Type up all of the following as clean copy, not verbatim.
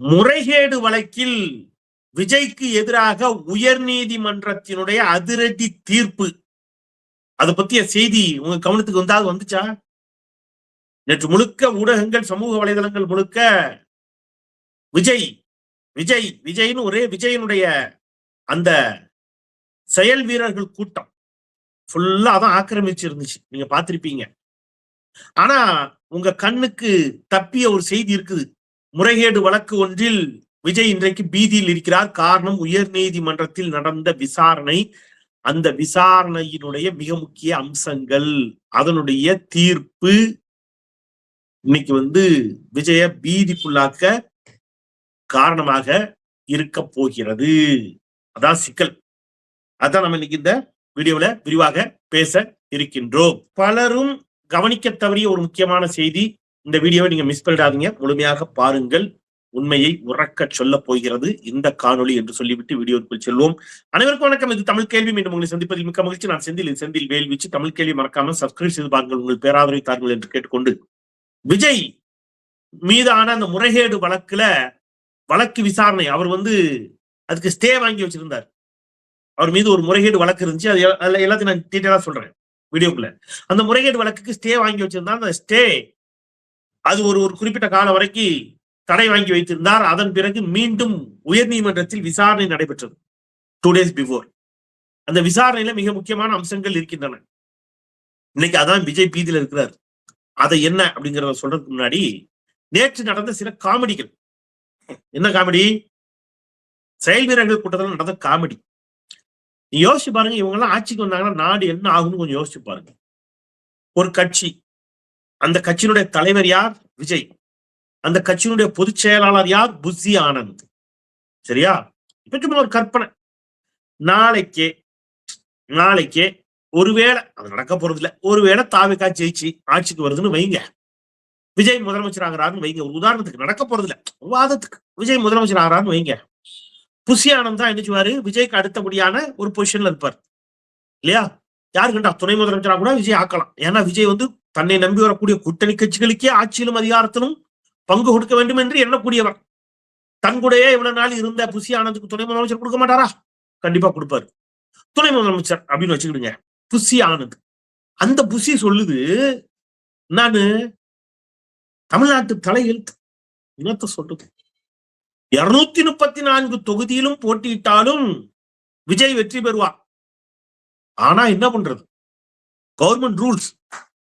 முறைகேடு வழக்கில் விஜய்க்கு எதிராக உயர் நீதிமன்றத்தினுடைய அதிரடி தீர்ப்பு. அதை பத்திய செய்தி உங்க கவனத்துக்கு வந்தா வந்துச்சா? நேற்று முழுக்க ஊடகங்கள், சமூக வலைதளங்கள் முழுக்க விஜய் விஜய் விஜய்னு ஒரே விஜயனுடைய அந்த செயல் வீரர்கள் கூட்டம் ஃபுல்லா அதான் ஆக்கிரமிச்சு இருந்துச்சு. நீங்க பார்த்திருப்பீங்க. ஆனா உங்க கண்ணுக்கு தப்பிய ஒரு செய்தி இருக்குது. முறைகேடு வழக்கு ஒன்றில் விஜய் இன்றைக்கு பீதியில் இருக்கிறார். காரணம், உயர் நீதிமன்றத்தில் நடந்த விசாரணை. அந்த விசாரணையினுடைய மிக முக்கிய அம்சங்கள், அதனுடைய தீர்ப்பு இன்னைக்கு விஜய பீதிக்குள்ளாக்க காரணமாக இருக்க போகிறது. அதான் சிக்கல். அதான் நம்ம இன்னைக்கு இந்த வீடியோல விரிவாக பேச இருக்கின்றோம். பலரும் கவனிக்க தவறிய ஒரு முக்கியமான செய்தி. இந்த வீடியோவை நீங்க மிஸ் பண்ணிடாதீங்க, முழுமையாக பாருங்கள். உண்மையை உறக்க சொல்ல போகிறது இந்த காணொளி என்று சொல்லிவிட்டு வீடியோக்குள் செல்வோம். அனைவருக்கும் வணக்கம். இது தமிழ் கேள்வி. மீண்டும் உங்களை சந்திப்பதில் மிக்க மகிழ்ச்சி. நான் செந்தில் வேல்வீச்சு. தமிழ் கேள்வி மறக்காம சப்ஸ்கிரைப் செய்து பாருங்கள், உங்கள் பேராதரவை தாருங்கள் என்று கேட்டுக்கொண்டு, விஜய் மீதான அந்த முறைகேடு வழக்கு விசாரணை, அவர் அதுக்கு ஸ்டே வாங்கி வச்சிருந்தார். அவர் மீது ஒரு முறைகேடு வழக்கு இருந்துச்சு. அது எல்லாத்தையும் நான் டீட்டெயிலா சொல்றேன் வீடியோக்குள்ள. அந்த முறைகேடு வழக்குக்கு ஸ்டே வாங்கி வச்சிருந்தார். அந்த ஸ்டே அது ஒரு குறிப்பிட்ட காலம் வரைக்கும் தடை வாங்கி வைத்திருந்தார். அதன் பிறகு மீண்டும் உயர் நீதிமன்றத்தில் விசாரணை நடைபெற்றது 2 days பிஃபோர். அந்த விசாரணையில மிக முக்கியமான அம்சங்கள் இருக்கின்றன. இன்னைக்கு அதான் விஜய் பீதியில் இருக்கிறார். அதை என்ன அப்படிங்கிறத சொல்றதுக்கு முன்னாடி நேற்று நடந்த சில காமெடிகள். என்ன காமெடி? செயல் வீரர்கள் கூட்டத்தில் நடந்த காமெடி. யோசிச்சு பாருங்க. இவங்க எல்லாம் ஆட்சிக்கு வந்தாங்கன்னா நாடு என்ன ஆகும்னு கொஞ்சம் யோசிச்சு பாருங்க. ஒரு கட்சி, அந்த கட்சியினுடைய தலைவர் யார்? விஜய். அந்த கட்சியினுடைய பொதுச் செயலாளர் யார்? புஷி ஆனந்த். சரியா? இப்ப ஒரு கற்பனை. நாளைக்கே ஒருவேளை அது நடக்க போறது இல்ல, ஒருவேளை தாவேகா ஜெயிச்சு ஆட்சிக்கு வருதுன்னு வைங்க, விஜய் முதலமைச்சர் ஆகிறாருன்னு வைங்க. ஒரு உதாரணத்துக்கு, நடக்க போறது இல்ல, வாதத்துக்கு விஜய் முதலமைச்சர் ஆகிறாருன்னு வைங்க. புஷி ஆனந்த் தான் என்னச்சுவாரு, விஜய்க்கு அடுத்தபடியான ஒரு பொசிஷன்ல இருப்பார் இல்லையா? யாரு கண்டா துணை முதலமைச்சராக கூட விஜய் ஆக்கலாம். ஏன்னா விஜய் தன்னை நம்பி வரக்கூடிய கூட்டணி கட்சிகளுக்கே ஆட்சியிலும் அதிகாரத்திலும் பங்கு கொடுக்க வேண்டும் என்று எண்ணக்கூடியவர். தன்கூடையே இவ்வளவு நாள் இருந்த புஷி ஆனந்துக்கு துணை முதலமைச்சர் கொடுக்க மாட்டாரா? கண்டிப்பா கொடுப்பாரு. துணை முதலமைச்சர் அப்படின்னு வச்சுக்கிடுங்க, புஷி ஆனந்த். அந்த புஷி சொல்லுது, நானு தமிழ்நாட்டு தலையெழுத்து இனத்தை சொல்றது, 234 தொகுதியிலும் போட்டியிட்டாலும் விஜய் வெற்றி பெறுவார். ஆனா என்ன பண்றது? கவர்மெண்ட் ரூல்ஸ்,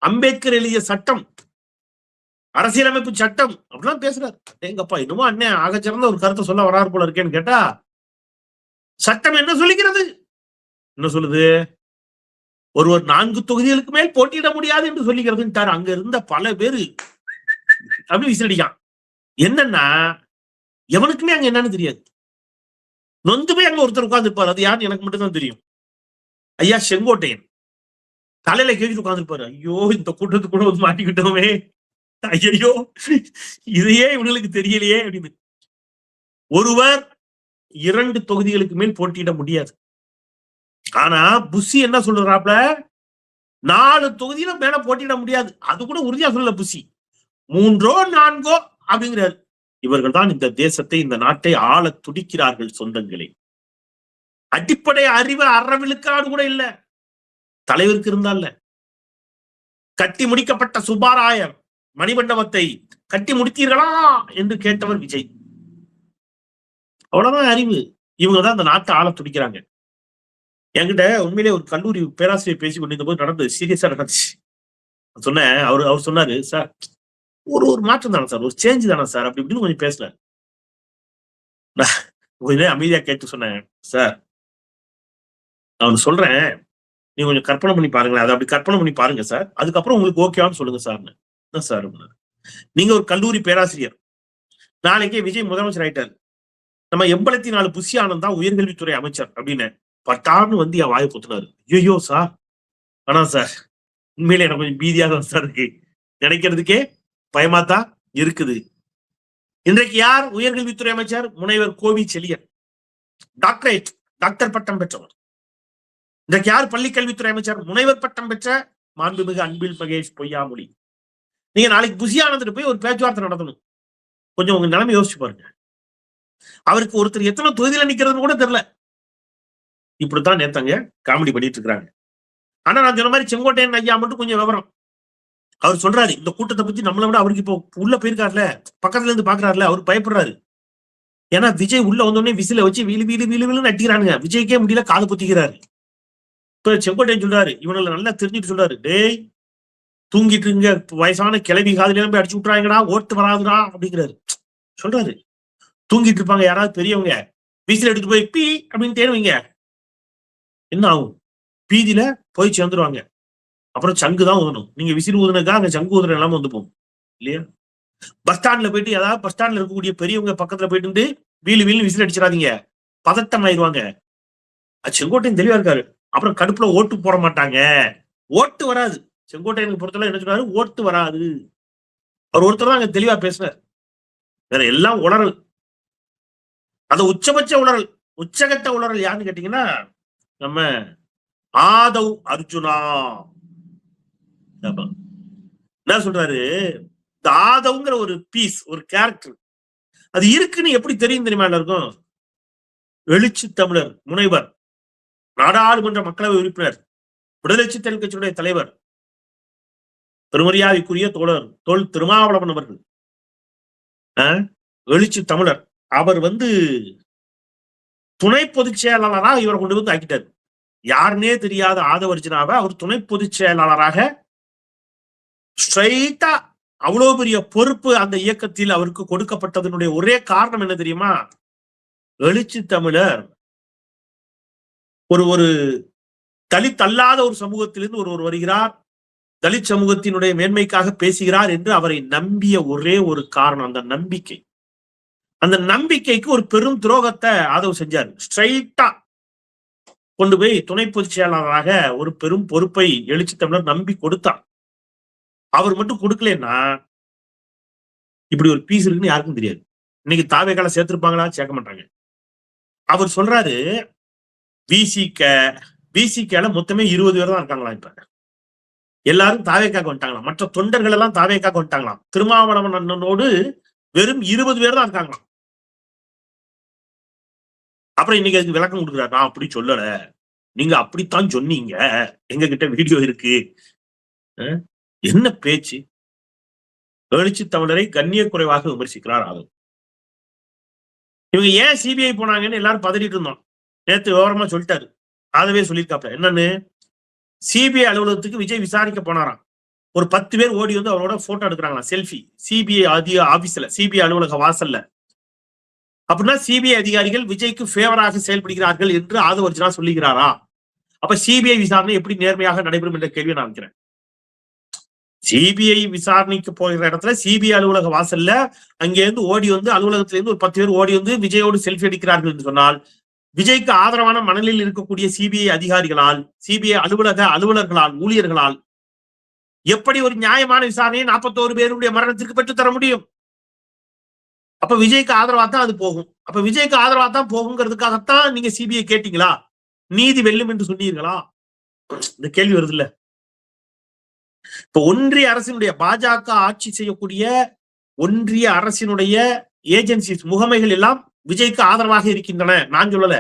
அம்பேத்கர் எழுதிய சட்டம், அரசியலமைப்பு சட்டம் அப்படிலாம் பேசுறாரு. எங்கப்பா, இன்னுமா அண்ணன் ஆகச்சிறந்த ஒரு கருத்தை சொல்ல வராரு போல இருக்கேன்னு கேட்டா, சட்டம் என்ன சொல்லிக்கிறது? என்ன சொல்லுது? ஒருவர் 4 தொகுதிகளுக்கு மேல் போட்டியிட முடியாது என்று சொல்லிக்கிறதுன்னு அங்க இருந்த பல பேரு அப்படி விசிலடிக்கான். என்னன்னா, எவனுக்குமே அங்க என்னன்னு தெரியாது. நொந்து போய் அங்க ஒருத்தர் உட்கார்ந்து இருப்பாரு. அது யாருன்னு எனக்கு மட்டும்தான் தெரியும். ஐயா செங்கோட்டையன் தலையில கேட்டு உட்கார்ந்துருப்பாரு. ஐயோ, இந்த கூட்டத்துக்குள்ள மாட்டிக்கிட்டோமே, ஐயோ இதையே இவங்களுக்கு தெரியலையே அப்படின்னு. ஒருவர் 2 தொகுதிகளுக்கு மேல் போட்டியிட முடியாது. ஆனா புஷி என்ன சொல்றாப்ல, 4 தொகுதியில மேல போட்டியிட முடியாது. அது கூட உறுதியா சொல்லல புஷி. 3ஓ 4ஓ அப்படிங்கிறாரு. இவர்கள் தான் இந்த தேசத்தை, இந்த நாட்டை ஆள துடிக்கிறார்கள் சொந்தங்களே. அடிப்படை அறிவு அறவிழுக்காடு கூட இல்ல தலைவருக்கு இருந்தால. கட்டி முடிக்கப்பட்ட சுப்பாராயர் மணிமண்டபத்தை கட்டி முடித்தீர்களா என்று கேட்டவர் விஜய். அவ்வளவுதான் அறிவு. இவங்கதான் அந்த நாட்டை ஆள துடிக்கிறாங்க. என்கிட்ட உண்மையிலே ஒரு கல்லூரி பேராசிரியர் பேசி கொண்டிருந்த போது நடந்தது, சீரியஸா நடந்துச்சு. சொன்னேன், அவர் சொன்னாரு, சார் ஒரு மாற்றம் தானே சார், ஒரு சேஞ்ச் தானே சார் அப்படி இப்படின்னு கொஞ்சம் பேசல. கொஞ்சம் அமைதியா கேட்டு சொன்னேன், சார் நான் சொல்றேன், நீங்க கொஞ்சம் கற்பனை பண்ணி பாருங்களேன், அதை அப்படி கற்பனை பண்ணி பாருங்க சார், அதுக்கப்புறம் உங்களுக்கு ஓகேவான்னு சொல்லுங்க சார்னு. சார் நீங்க ஒரு கல்லூரி பேராசிரியர், நாளைக்கே விஜய் முதலமைச்சர் ஆயிட்டாரு, நம்ம 84 புஷி ஆனந்த் தான் உயர்கல்வித்துறை அமைச்சர் அப்படின்னு பட்டான்னு என் வாயை பொத்துனாரு. ஐயோ சார், ஆனா சார் உண்மையில எனக்கு கொஞ்சம் பீதியா தான் சார் இருக்கு, நினைக்கிறதுக்கே பயமாத்தான் இருக்குது. இன்றைக்கு யார் உயர்கல்வித்துறை அமைச்சர்? முனைவர் கோவி செழியன், டாக்டர் பட்டம் பெற்றவர். இன்றைக்கு யார் பள்ளிக்கல்வித்துறை அமைச்சர்? முனைவர் பட்டம் பெற்ற மாண்புமிகு அன்பில் மகேஷ் பொய்யாமொழி. நீங்க நாளைக்கு புஷி ஆனந்த் போய் ஒரு பேச்சுவார்த்தை நடத்தணும். கொஞ்சம் உங்க நிலைமை யோசிச்சு பாருங்க. அவருக்கு ஒருத்தர் எத்தனை தொகுதியில நிக்கிறதுன்னு கூட தெரியல. இப்படித்தான் நேத்தாங்க காமெடி பண்ணிட்டு இருக்கிறாங்க. ஆனா நான் சொன்ன மாதிரி செங்கோட்டையன் ஐயா மட்டும் கொஞ்சம் விவரம். அவர் சொல்றாரு இந்த கூட்டத்தை பத்தி நம்மளை விட அவருக்கு இப்போ உள்ள போயிருக்காருல, பக்கத்துல இருந்து பாக்குறாருல, அவர் பயப்படுறாரு. ஏன்னா விஜய் உள்ள வந்தோடனே விசில வச்சு வீலு வீலு வீலு வீலுன்னு அடிக்கிறானுங்க. விஜய்க்கே முடியல, காது பொத்திக்கிறாரு. இப்ப செங்கோட்டையன் சொல்றாரு, இவங்களை நல்லா தெரிஞ்சுட்டு சொல்றாரு, டேய் தூங்கிட்டு இருங்க, வயசான கிளவி காதுல போய் அடிச்சு விட்டுறாங்கடா, ஓட்டு வராதுடா அப்படிங்கிறாரு. சொல்றாரு தூங்கிட்டு இருப்பாங்க யாராவது பெரியவங்க, விசில் எடுத்து போய் பீ அப்படின்னு தேடுவீங்க, என்ன ஆகும்? பீதியில போய் சேர்ந்துருவாங்க. அப்புறம் சங்கு தான் ஊதணும். நீங்க விசில் ஊதுனக்கா அங்க சங்கு ஊதுற எல்லாமே வந்து போகும் இல்லையா? பஸ் ஸ்டாண்ட்ல போயிட்டு ஏதாவது பஸ் ஸ்டாண்ட்ல இருக்கக்கூடிய பெரியவங்க பக்கத்துல போயிட்டு வீலு வீலு விசில் அடிச்சிடாதீங்க, பதட்டம் ஆயிடுவாங்க. செங்கோட்டையன் தெளிவா இருக்காரு. அப்புறம் கடுப்புல ஓட்டு போட மாட்டாங்க, ஓட்டு வராது. செங்கோட்டையனுக்கு பொறுத்தவரை என்ன சொல்றாரு, ஓட்டு வராது. அவர் ஒருத்தர் தான் அங்க தெளிவா பேசுறாரு, வேற எல்லாம் உளறல். அது உச்சபட்ச உளறல், உச்சகட்ட உளறல் யாருன்னு கேட்டீங்கன்னா நம்ம ஆதவ் அர்ஜுனா. என்ன சொல்றாரு, இந்த ஆதவ்ங்கிற ஒரு பீஸ், ஒரு கேரக்டர் அது இருக்குன்னு எப்படி தெரியும் தெரியுமா எல்லாருக்கும்? எழுச்சி தமிழர் முனைவர், நாடாளுமன்ற மக்களவை உறுப்பினர், விடுதலை சிறுத்தைகள் கட்சியுடைய தலைவர், பெருமரியாதைக்குரிய தோழர் திருமாவளவன் அவர்கள், எழுச்சி தமிழர். அவர் துணை பொதுச் செயலாளராக இவரை கொண்டு வந்து ஆக்கிட்டார். யாருன்னே தெரியாத ஆதவ அர்ஜுனாவை அவர் துணை பொதுச் செயலாளராக ஸ்ட்ரைட்டா, அவ்வளவு பெரிய பொறுப்பு அந்த இயக்கத்தில் அவருக்கு கொடுக்கப்பட்டதனுடைய ஒரே காரணம் என்ன தெரியுமா? எழுச்சி தமிழர் ஒரு தலித் அல்லாத ஒரு சமூகத்திலிருந்து ஒருவர் வருகிறார், தலித் சமூகத்தினுடைய மேன்மைக்காக பேசுகிறார் என்று அவரை நம்பிய ஒரே ஒரு காரணம் அந்த நம்பிக்கை. அந்த நம்பிக்கைக்கு ஒரு பெரும் துரோகத்தை ஆதவ் செஞ்சார். ஸ்ட்ரைட்டா கொண்டு போய் துணை பொதுச் செயலாளராக ஒரு பெரும் பொறுப்பை எழுச்சி தமிழர் நம்பி கொடுத்தார். அவர் மட்டும் கொடுக்கலன்னா இப்படி ஒரு பீஸ் இருக்குன்னு யாருக்கும் தெரியாது. இன்னைக்கு தாவேக்கால சேர்த்திருப்பாங்களா? சேர்க்க மாட்டாங்க. அவர் சொல்றாரு விசிகேல மொத்தமே 20 பேர் தான் இருக்காங்களா, இப்ப எல்லாரும் தாவேக்காக வந்துட்டாங்களாம், மற்ற தொண்டர்கள் எல்லாம் தாவேக்காக வந்துட்டாங்களாம், திருமாவளவன் அண்ணனோடு வெறும் 20 பேர் தான் இருக்காங்களாம். அப்புறம் இன்னைக்கு அதுக்கு விளக்கம் கொடுக்குறாரு, நான் அப்படி சொல்லல, நீங்க அப்படித்தான் சொன்னீங்க, எங்க கிட்ட வீடியோ இருக்கு. என்ன பேச்சு? எழுச்சி தமிழரை கண்ணிய குறைவாக விமர்சிக்கிறார் ஆதவ். இவங்க ஏன் சிபிஐ போனாங்கன்னு எல்லாரும் பதறிட்டு இருந்தோம். நேத்து விவரமா சொல்லிட்டாரு, ஆதவே சொல்லியிருக்காப்ல. என்னன்னு, சிபிஐ அலுவலகத்துக்கு விஜய் விசாரிக்க போனாராம். ஒரு 10 பேர் ஓடி வந்து அவரோட போட்டோ எடுக்கிறாங்களா, செல்ஃபி, சிபிஐ ஆபீஸ்ல, சிபிஐ அலுவலக வாசல்ல. அப்படின்னா சிபிஐ அதிகாரிகள் விஜய்க்கு ஃபேவராக செயல்படுகிறார்கள் என்று ஆதவ அர்ஜுனா சொல்லுகிறாரா? அப்ப சிபிஐ விசாரணை எப்படி நேர்மையாக நடைபெறும் என்ற கேள்வியை நான் வைக்கிறேன். சிபிஐ விசாரணைக்கு போகிற இடத்துல சிபிஐ அலுவலக வாசல்ல அங்கேருந்து ஓடி வந்து, அலுவலகத்துல இருந்து ஒரு 10 பேர் ஓடி வந்து விஜயோடு செல்ஃபி எடுக்கிறார்கள் என்று சொன்னால், விஜய்க்கு ஆதரவான மனநிலையில் இருக்கக்கூடிய சிபிஐ அதிகாரிகளால், சிபிஐ அலுவலர்களால், ஊழியர்களால் எப்படி ஒரு நியாயமான விசாரணையை 41 பேருடைய மரணத்திற்கு பெற்று தர முடியும்? அப்ப விஜய்க்கு ஆதரவா தான் அது போகும். அப்ப விஜய்க்கு ஆதரவா தான் போகுங்கிறதுக்காகத்தான் நீங்க சிபிஐ கேட்டீங்களா? நீதி வெல்லும் என்று சொன்னீர்களா? இந்த கேள்வி வருது இல்ல. இப்ப ஒன்றிய அரசினுடைய, பாஜக ஆட்சி செய்யக்கூடிய ஒன்றிய அரசினுடைய ஏஜென்சிஸ், முகமைகள் எல்லாம் விஜய்க்கு ஆதரவாக இருக்கின்றன. நான் சொல்லல,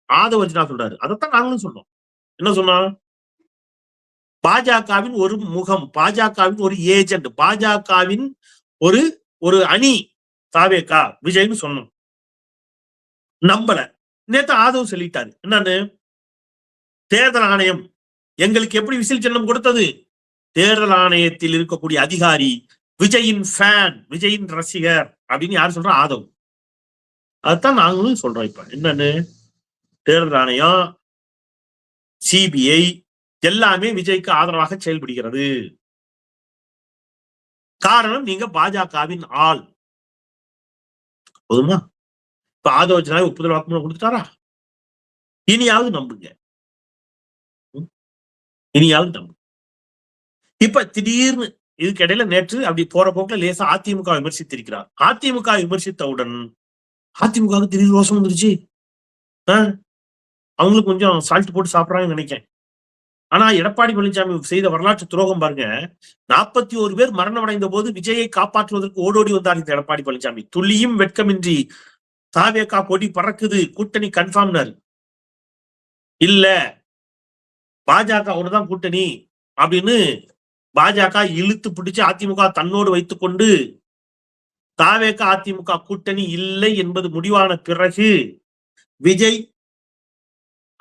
ஆதவ அர்ஜுனா சொல்றாரு. அதைத்தான் நாங்களும் சொன்னோம். என்ன சொன்னோம்? பாஜகவின் ஒரு முகம், பாஜகவின் ஒரு ஏஜென்ட், பாஜகவின் ஒரு அணி தாவேகா விஜய்னு சொன்னோம். நம்பல. நேத்து ஆதவ் சொல்லிட்டாரு. என்னன்னு, தேர்தல் ஆணையம் எங்களுக்கு எப்படி விசில் சின்னம் கொடுத்தது? தேர்தல் ஆணையத்தில் இருக்கக்கூடிய அதிகாரி விஜயின் ஃபேன், விஜயின் ரசிகர் அப்படின்னு யாரு சொல்ற? ஆதவ். அதுதான் நாங்களும் சொல்றோம். இப்ப என்னன்னு, தேர்தல் ஆணையம், சிபிஐ எல்லாமே விஜய்க்கு ஆதரவாக செயல்படுகிறது. காரணம், நீங்க பாஜகவின் ஆள். போதுமா? இப்ப ஆதவ அர்ஜுனா ஒப்புதல் வாக்குமூலம் கொடுத்துட்டாரா? இனியாவது நம்புங்க, இனியாவது நம்புங்க. இப்ப திடீர்னு இதுக்கு இடையில நேற்று அப்படி போற போக்குல லேசா அதிமுக விமர்சித்திருக்கிறார். அதிமுக விமர்சித்தவுடன் அதிமுக திடீர் ரோஷம் வந்துருச்சு. அவங்களுக்கு கொஞ்சம் சால்ட் போட்டு சாப்பிடறாங்கன்னு நினைக்கிறேன். ஆனா எடப்பாடி பழனிசாமி செய்த வரலாற்று துரோகம் பாருங்க. 41 பேர் மரணம் அடைந்த போது விஜயை காப்பாற்றுவதற்கு ஓடோடி வந்தார் இந்த எடப்பாடி பழனிசாமி. துள்ளியும் வெட்கமின்றி தாவேகா கொடி பறக்குது, கூட்டணி கன்ஃபார்ம்னாரு. இல்ல பாஜக தான் கூட்டணி அப்படின்னு பாஜக இழுத்து பிடிச்சு அதிமுக தன்னோடு வைத்துக் கொண்டு தாவேகா அதிமுக கூட்டணி இல்லை என்பது முடிவான பிறகு விஜய்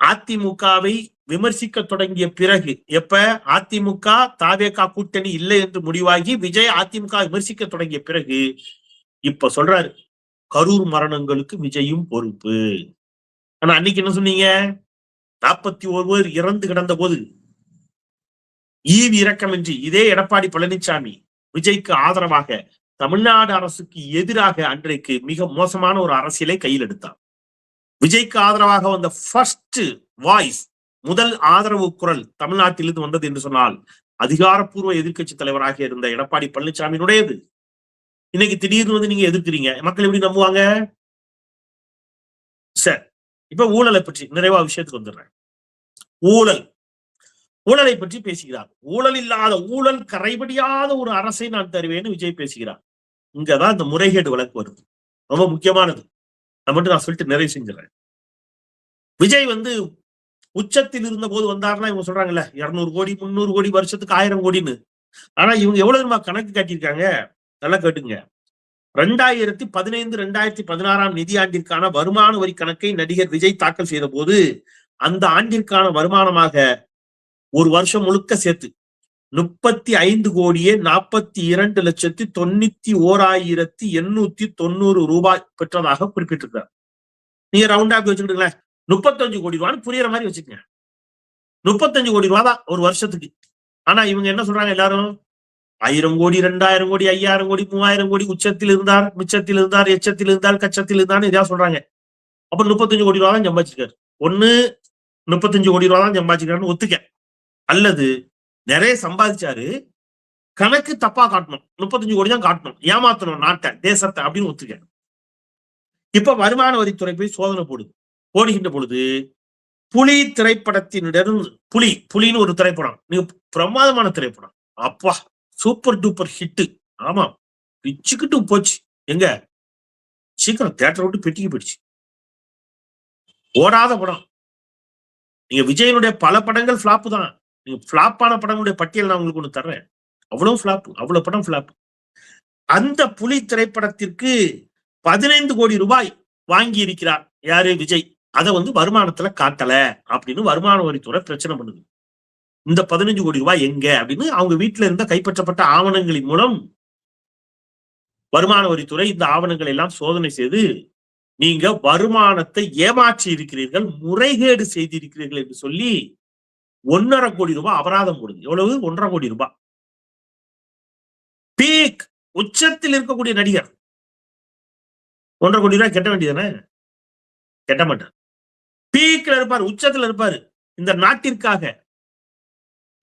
அதிமுகவை விமர்சிக்க தொடங்கிய பிறகு, எப்ப அதிமுக தாவேகா கூட்டணி இல்லை என்று முடிவாகி விஜய் அதிமுக விமர்சிக்க தொடங்கிய பிறகு இப்ப சொல்றாரு கரூர் மரணங்களுக்கு விஜயும் பொறுப்பு. ஆனா அன்னைக்கு என்ன சொன்னீங்க? 41 பேர் இறந்து கிடந்த போது ஈவி இரக்கமின்றி இதே எடப்பாடி பழனிசாமி விஜய்க்கு ஆதரவாக தமிழ்நாடு அரசுக்கு எதிராக அன்றைக்கு மிக மோசமான ஒரு அரசியலை கையில் எடுத்தார். விஜய்க்கு ஆதரவாக வந்த ஃபர்ஸ்ட் வாய்ஸ், முதல் ஆதரவு குரல் தமிழ்நாட்டிலிருந்து வந்தது என்று சொன்னால் அதிகாரப்பூர்வ எதிர்கட்சி தலைவராக இருந்த எடப்பாடி பழனிசாமியினுடையது. இன்னைக்கு திடீர்னு வந்து நீங்க எதிர்க்கிறீங்க, மக்கள் எப்படி நம்புவாங்க? சார், இப்ப ஊழலை பற்றி நிறைவா விஷயத்துக்கு வந்துடுறேன். ஊழலை பற்றி பேசுகிறார். ஊழல் இல்லாத, ஊழல் கரைபடியாத ஒரு அரசை நான் தருவேன்னு விஜய் பேசுகிறார். இங்கதான் இந்த முறைகேடு வழக்கு வருது, ரொம்ப முக்கியமானது. மட்டும் நான் சொல்லிட்டு நிறைவு செஞ்சிடறேன். விஜய் வந்து உச்சத்தில் இருந்த போது வந்தாருன்னா இவங்க சொல்றாங்கல்ல 200 கோடி 300 கோடி வருஷத்துக்கு 1000 கோடின்னு. ஆனா இவங்க எவ்வளவு கணக்கு காட்டியிருக்காங்க, நல்லா கேட்டுங்க. 2015 2016 நிதியாண்டிற்கான வருமான வரி கணக்கை நடிகர் விஜய் தாக்கல் செய்த போது அந்த ஆண்டிற்கான வருமானமாக ஒரு வருஷம் முழுக்க சேர்த்து 35 கோடியே 42,91,890 ரூபாய் பெற்றதாக குறிப்பிட்டிருக்கார். நீங்க ரவுண்டா வச்சுக்கிட்டுங்களேன், 35 கோடி ரூபான்னு புரியுற மாதிரி வச்சுக்கங்க. 35 கோடி ரூபா தான் ஒரு வருஷத்துக்கு. ஆனா இவங்க என்ன சொல்றாங்க எல்லாரும்? 1000 கோடி 2000 கோடி 5000 கோடி 3000 கோடி உச்சத்தில் இருந்தார், மிச்சத்தில் இருந்தார், எச்சத்தில் இருந்தார், கச்சத்தில் இருந்தார் இதா சொல்றாங்க. அப்ப 35 கோடி ரூபா தான் சம்பாதிச்சிருக்காரு. ஒண்ணு 35 கோடி ரூபா தான் சம்பாதிச்சிருக்காருன்னு ஒத்துக்க, அல்லது நிறைய சம்பாதிச்சாரு, கணக்கு தப்பா காட்டணும், 35 கோடி தான் காட்டணும், ஏமாத்தணும் நாட்டை தேசத்தை அப்படின்னு ஒத்துக்க. இப்ப வருமான வரித்துறை போய் சோதனை போடுகின்ற பொழுது புலி திரைப்படத்தினிடம் புலின்னு ஒரு திரைப்படம், நீங்க பிரமாதமான திரைப்படம், அப்பா சூப்பர் டூப்பர் ஹிட். ஆமா, பிச்சுக்கிட்டு போச்சு. எங்க சீக்கிரம் தியேட்டர் விட்டு பெட்டிக்கு போயிடுச்சு, ஓடாத படம். நீங்க விஜயனுடைய பல படங்கள் பிளாப் தான். நீங்க பிளாப்பான படங்களுடைய பட்டியல் நான் உங்களுக்கு ஒண்ணு தர்றேன். அவ்வளவு பிளாப், அவ்வளவு படம் பிளாப். அந்த புலி திரைப்படத்திற்கு 15 கோடி ரூபாய் வாங்கி இருக்கிறார் யாரு? விஜய். அதை வந்து வருமானத்துல காட்டல அப்படின்னு வருமான வரித்துறை பிரச்சனை பண்ணுது. இந்த 15 கோடி ரூபாய் எங்க அப்படின்னு அவங்க வீட்டுல இருந்த கைப்பற்றப்பட்ட ஆவணங்களின் மூலம் வருமான வரித்துறை இந்த ஆவணங்களை எல்லாம் சோதனை செய்து நீங்க வருமானத்தை ஏமாற்றி இருக்கிறீர்கள், முறைகேடு செய்திருக்கிறீர்கள் என்று சொல்லி 1.5 கோடி ரூபாய் அபராதம் போடுது. எவ்வளவு? 1.5 கோடி ரூபாய். பீக் உச்சத்தில் இருக்கக்கூடிய நடிகர் 1.5 கோடி ரூபாய் கட்ட வேண்டியதானே? கட்ட மாட்டார். பீக்ல இருப்பாரு, உச்சத்துல இருப்பாரு. இந்த நாட்டிற்காக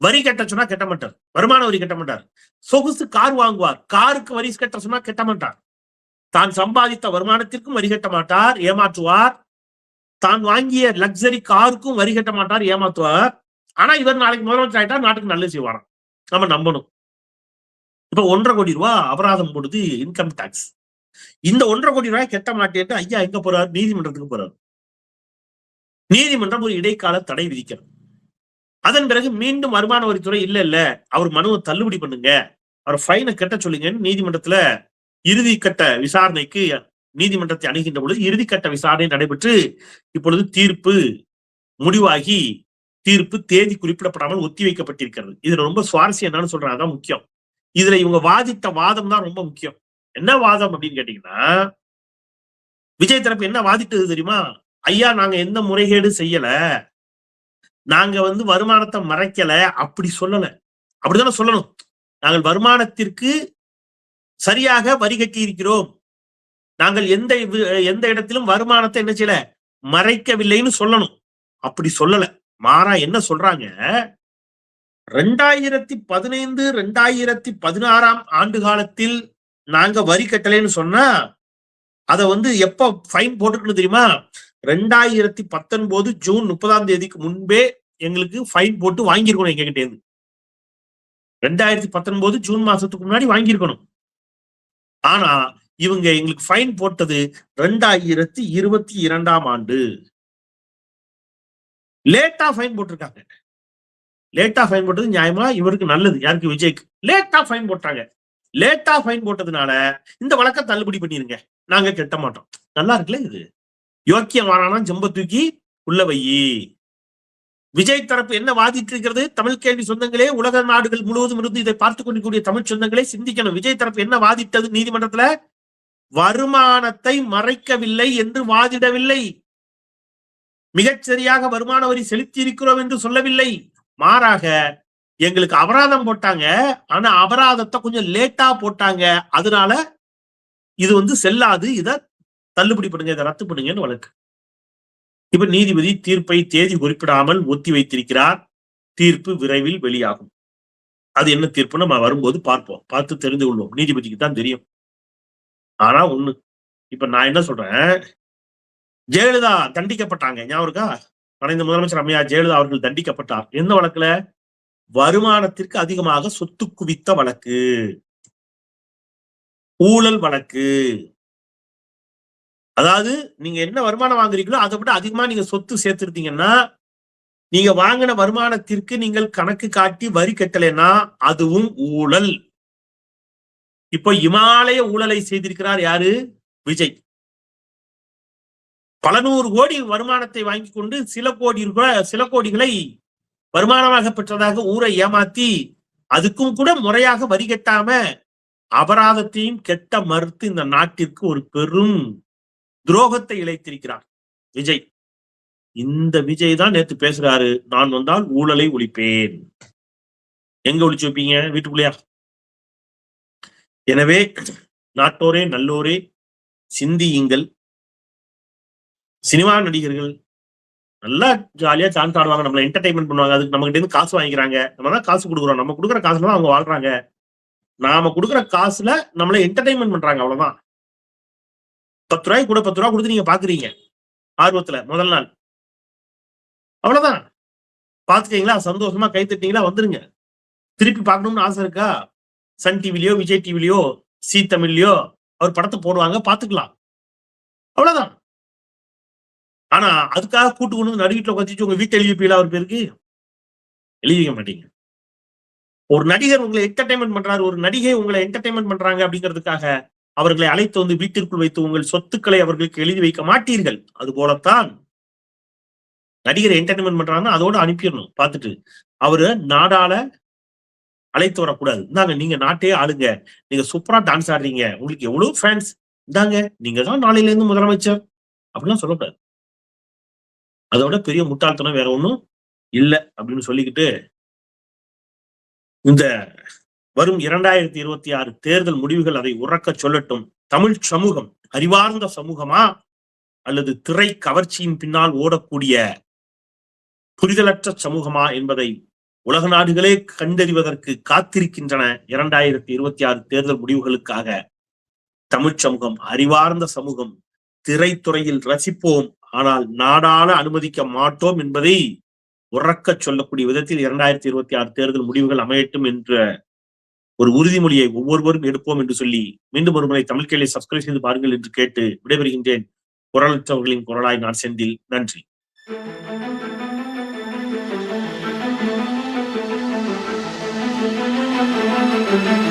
வரி கட்ட சொன்னா கட்ட மாட்டார், வருமான வரி கட்ட மாட்டார். சொகுசு கார் வாங்குவார், காருக்கு வரி கட்ட சொன்னா கட்ட மாட்டார். தான் சம்பாதித்த வருமானத்திற்கும் வரி கட்ட மாட்டார், ஏமாற்றுவார். தான் வாங்கிய லக்ஸரி காருக்கும் வரி கட்ட மாட்டார், ஏமாற்றுவார். ஆனா இவர் நாளைக்கு முதலமைச்சர் ஆயிட்டா நாட்டுக்கு நல்லது செய்வாராம், நம்ம நம்பணும். இப்ப 1.5 கோடி ரூபாய் அபராதம் போடுது இன்கம் டாக்ஸ். இந்த 1.5 கோடி ரூபாய் கட்ட மாட்டேன்னு ஐயா எங்க போறாரு? நீதிமன்றத்துக்கு போறாரு. நீதிமன்றம் ஒரு இடைக்கால தடை விதிக்கிறது. அதன் பிறகு மீண்டும் வருமான வரித்துறை இல்ல அவர் மனுவை தள்ளுபடி பண்ணுங்க, அவர் ஃபைனை கட்ட சொல்லுங்கன்னு நீதிமன்றத்துல இறுதிக்கட்ட விசாரணைக்கு நீதிமன்றத்தை அணுகின்ற பொழுது இறுதிக்கட்ட விசாரணை நடைபெற்று இப்பொழுது தீர்ப்பு முடிவாகி தீர்ப்பு தேதி குறிப்பிடப்படாமல் ஒத்தி வைக்கப்பட்டிருக்கிறது. இதுல ரொம்ப சுவாரஸ்யம் என்னன்னு சொல்றாங்க, அதான் முக்கியம். இதுல இவங்க வாதிட்ட வாதம் தான் ரொம்ப முக்கியம். என்ன வாதம் அப்படின்னு கேட்டீங்கன்னா, விஜய் தரப்பு என்ன வாதிட்டது தெரியுமா? ஐயா நாங்க எந்த முறைகேடு செய்யல, நாங்க வந்து வருமானத்தை மறைக்கல, அப்படி சொல்லல. அப்படித்தானே சொல்லணும். நாங்கள் வருமானத்திற்கு சரியாக வரி கட்டி இருக்கிறோம், நாங்கள் எந்த இடத்திலும் வருமானத்தை என்ன செய்யல, மறைக்கவில்லைன்னு சொல்லணும். அப்படி சொல்லல. மாறா என்ன சொல்றாங்க, 2015 2016 ஆண்டு காலத்தில் நாங்க வரி கட்டலைன்னு சொன்னா அதை வந்து எப்ப ஃபைன் போட்டுக்கணும் தெரியுமா? 2019 ஜூன் 30 முன்பே எங்களுக்கு ஃபைன் போட்டு வாங்கியிருக்கணும் எங்க கிட்ட இருந்து. 2019 ஜூன் மாசத்துக்கு முன்னாடி வாங்கியிருக்கணும். ஆனா இவங்க எங்களுக்கு ஃபைன் போட்டது 2022ஆம் ஆண்டு. லேட்டா ஃபைன் போட்டிருக்காங்க. லேட்டா ஃபைன் போட்டது நியாயமா இவருக்கு நல்லது, யாருக்கு? விஜய்க்கு. லேட்டா ஃபைன் போட்டாங்க. லேட்டா ஃபைன் போட்டதுனால இந்த வழக்கை தள்ளுபடி பண்ணிருங்க, நாங்க கெட்ட மாட்டோம். நல்லா இருக்குல்ல இது? யோக்கியமானா ஜம்ப தூக்கி உள்ள வை. விஜய் தரப்பு என்ன வாதிட்டு இருக்கிறது? தமிழ் கேள்வி சொந்தங்களே, உலக நாடுகள் முழுவதும் இருந்து இதை பார்த்துக் கொண்டிருக்கூடிய தமிழ் சொந்தங்களே சிந்திக்கணும். விஜய் தரப்பு என்ன வாதிட்டது நீதிமன்றத்துல? வருமானத்தை மறைக்கவில்லை என்று வாதிடவில்லை. மிகச்சரியாக வருமான வரி செலுத்தி இருக்கிறோம் என்று சொல்லவில்லை. மாறாக எங்களுக்கு அபராதம் போட்டாங்க, ஆனா அபராதத்தை கொஞ்சம் லேட்டா போட்டாங்க, அதனால இது செல்லாது, இத தள்ளுபடி பண்ணுங்க, இதை ரத்து பண்ணுங்கன்னு வழக்கு. இப்ப நீதிபதி தீர்ப்பை தேதி குறிப்பிடாமல் ஒத்தி வைத்திருக்கிறார். தீர்ப்பு விரைவில் வெளியாகும். அது என்ன தீர்ப்பு நம்ம வரும்போது பார்ப்போம், பார்த்து தெரிந்து கொள்வோம். நீதிபதிக்கு தான் தெரியும். ஆனா ஒண்ணு, இப்ப நான் என்ன சொல்றேன், ஜெயலலிதா தண்டிக்கப்பட்டாங்க, ஞாபகம் இருக்கா? மறைந்த முதலமைச்சர் அம்மையார் ஜெயலலிதா அவர்கள் தண்டிக்கப்பட்டார். எந்த வழக்குல? வருமானத்திற்கு அதிகமாக சொத்து குவித்த வழக்கு, ஊழல் வழக்கு. அதாவது நீங்க என்ன வருமானம் வாங்குறீங்களோ அதை விட அதிகமா நீங்க சொத்து சேர்த்திருந்தீங்கன்னா, நீங்க வாங்கின வருமானத்திற்கு நீங்கள் கணக்கு காட்டி வரி கட்டலைன்னா அதுவும் ஊழல். இப்போ இமாலய ஊழலை செய்திருக்கிறார் யாரு? விஜய். பல நூறு கோடி வருமானத்தை வாங்கி கொண்டு சில கோடிகளை வருமானமாக பெற்றதாக ஊரை ஏமாத்தி, அதுக்கும் கூட முறையாக வரி கட்டாம அபராதத்தையும் கெட்ட மறுத்து இந்த நாட்டிற்கு ஒரு பெரும் துரோகத்தை இழைத்திருக்கிறார் விஜய். இந்த விஜய் தான் நேத்து பேசுறாரு, நான் வந்தால் ஊழலை ஒழிப்பேன். எங்க ஒழிச்சு வைப்பீங்க? வீட்டுக்குள்ளையா? எனவே நாட்டோரே நல்லோரே சிந்தியுங்கள். சினிமா நடிகர்கள் நல்லா ஜாலியா டான்ஸ் ஆடுவாங்க, நம்மள என்டர்டைன்மெண்ட் பண்ணுவாங்க, அதுக்கு நம்ம கிட்ட இருந்து காசு வாங்கிக்கிறாங்க. நம்ம தான் காசு கொடுக்குறோம், நம்ம கொடுக்குற காசுல தான் அவங்க வாழ்றாங்க. நாம கொடுக்குற காசுல நம்மள என்டர்டைன்மெண்ட் பண்றாங்க, அவ்வளவுதான். 10 ரூபாய்க்கு கூட 10 ரூபா கொடுத்து நீங்க பாக்குறீங்க ஆர்வத்துல முதல் நாள், அவ்வளவுதான். பாத்துட்டீங்களா, சந்தோஷமா கை தட்டிங்களா, வந்துருங்க. திருப்பி பார்க்கணும்னு ஆசை இருக்கா? சன் டிவிலயோ விஜய் டிவிலயோ சி தமிழ்லயோ அவர் படத்தை போடுவாங்க, பாத்துக்கலாம், அவ்வளவுதான். ஆனா அதுக்காக கூட்டு கொண்டு நடுவீட்டுல உட்காந்து உங்க வீட்டு எழுதிப்பீங்களா? அவர் பேருக்கு எழுதிக்க மாட்டீங்க. ஒரு நடிகர் உங்களை என்டர்டைன்மெண்ட் பண்றாரு, ஒரு நடிகை உங்களை என்டர்டைன்மெண்ட் பண்றாங்க அப்படிங்கிறதுக்காக அவர்களை அழைத்து வந்து வீட்டிற்குள் வைத்து உங்கள் சொத்துக்களை அவர்களுக்கு எழுதி வைக்க மாட்டீர்கள். அது போலத்தான் நடிகரை என்டர்டைன்மெண்ட் பண்றாங்கன்னா அதோட அனுப்பிடணும். பார்த்துட்டு அவரு நாடால அழைத்து வரக்கூடாது. இந்தாங்க, நீங்க நாட்டையே ஆளுங்க, நீங்க சூப்பரா டான்ஸ் ஆடுறீங்க, உங்களுக்கு எவ்வளவு ஃபேன்ஸ், இந்தாங்க நீங்க தான் நாளையில இருந்து முதலமைச்சர் அப்படிலாம் சொல்லக்கூடாது. அதோட பெரிய முட்டாள்தனம் வேற ஒண்ணும் இல்லை அப்படின்னு சொல்லிக்கிட்டு, இந்த வரும் 2026 தேர்தல் முடிவுகள் அதை உறக்க சொல்லட்டும். தமிழ் சமூகம் அறிவார்ந்த சமூகமா அல்லது திரை கவர்ச்சியின் பின்னால் ஓடக்கூடிய புரிதலற்ற சமூகமா என்பதை உலக நாடுகளே கண்டறிவதற்கு காத்திருக்கின்றன. 2026 தேர்தல் முடிவுகளுக்காக தமிழ் சமூகம் அறிவார்ந்த சமூகம். திரைத்துறையில் ரசிப்போம், ஆனால் நாடாள அனுமதிக்க மாட்டோம் என்பதை உறக்க சொல்லக்கூடிய விதத்தில் 2026 தேர்தல் முடிவுகள் அமையட்டும் என்ற ஒரு உறுதிமொழியை ஒவ்வொருவரும் எடுப்போம் என்று சொல்லி, மீண்டும் ஒருமுறை தமிழ் கேள்வி சப்ஸ்கிரைப் செய்து பாருங்கள் என்று கேட்டு விடைபெறுகின்றேன். குரலற்றவர்களின் குரலாய் நான் செந்தில். நன்றி. Thank you.